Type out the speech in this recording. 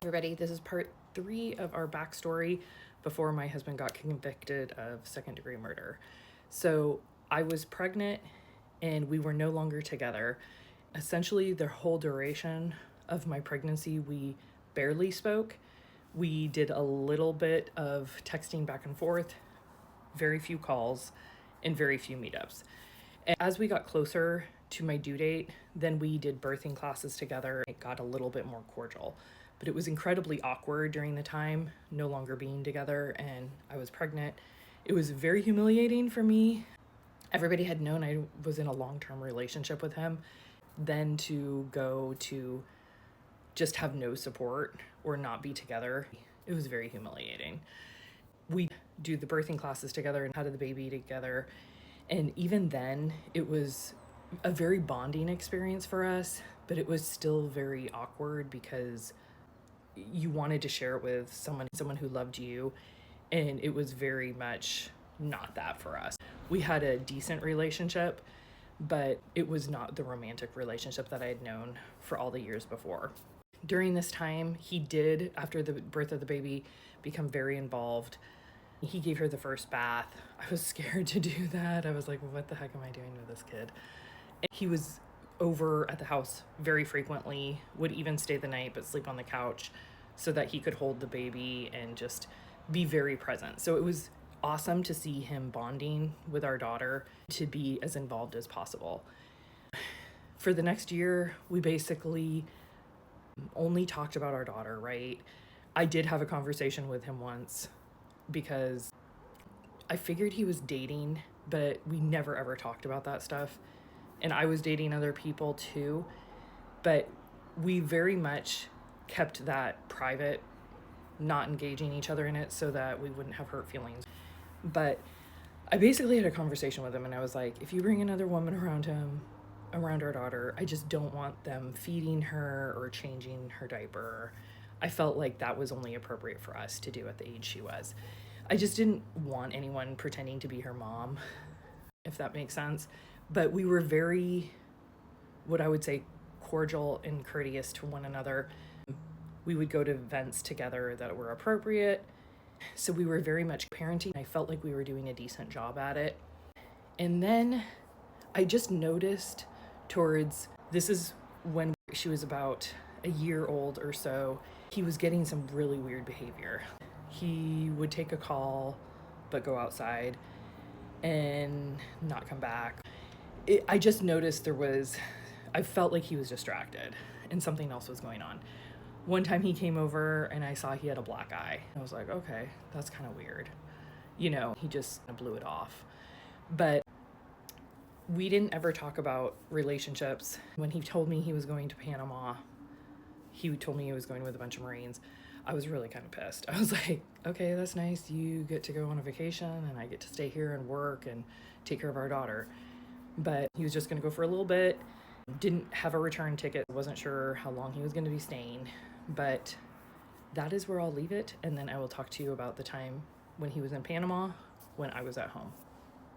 Everybody, this is part 3 of our backstory before my husband got convicted of second-degree murder. So I was pregnant and we were no longer together. Essentially, the whole duration of my pregnancy, we barely spoke. We did a little bit of texting back and forth, very few calls, and very few meetups. And as we got closer to my due date, then we did birthing classes together. It got a little bit more cordial. But it was incredibly awkward during the time, no longer being together, and I was pregnant. It was very humiliating for me. Everybody had known I was in a long-term relationship with him. Then to go to just have no support or not be together, it was very humiliating. We do the birthing classes together and had the baby together. And even then, it was a very bonding experience for us, but it was still very awkward because you wanted to share it with someone who loved you, and it was very much not that for us. We had a decent relationship, but it was not the romantic relationship that I had known for all the years before. During this time, he did, after the birth of the baby, become very involved. He gave her the first bath. I was scared to do that. I was like, what the heck am I doing with this kid? And he was over at the house very frequently, would even stay the night but sleep on the couch so that he could hold the baby and just be very present. So it was awesome to see him bonding with our daughter, to be as involved as possible. For the next year, we basically only talked about our daughter, right? I did have a conversation with him once because I figured he was dating, but we never ever talked about that stuff. And I was dating other people too, but we very much kept that private, not engaging each other in it so that we wouldn't have hurt feelings. But I basically had a conversation with him and I was like, if you bring another woman around our daughter, I just don't want them feeding her or changing her diaper. I felt like that was only appropriate for us to do at the age she was. I just didn't want anyone pretending to be her mom, if that makes sense. But we were very, what I would say, cordial and courteous to one another. We would go to events together that were appropriate. So we were very much parenting. I felt like we were doing a decent job at it. And then I just noticed this is when she was about a year old or so, he was getting some really weird behavior. He would take a call, but go outside and not come back. I just noticed I felt like he was distracted and something else was going on. One time he came over and I saw he had a black eye. I was like, okay, that's kind of weird. He just blew it off. But we didn't ever talk about relationships. When he told me he was going to Panama, he told me he was going with a bunch of Marines, I was really kind of pissed. I was like, okay, that's nice. You get to go on a vacation and I get to stay here and work and take care of our daughter. But he was just going to go for a little bit. Didn't have a return ticket. Wasn't sure how long he was going to be staying. But that is where I'll leave it. And then I will talk to you about the time when he was in Panama, when I was at home.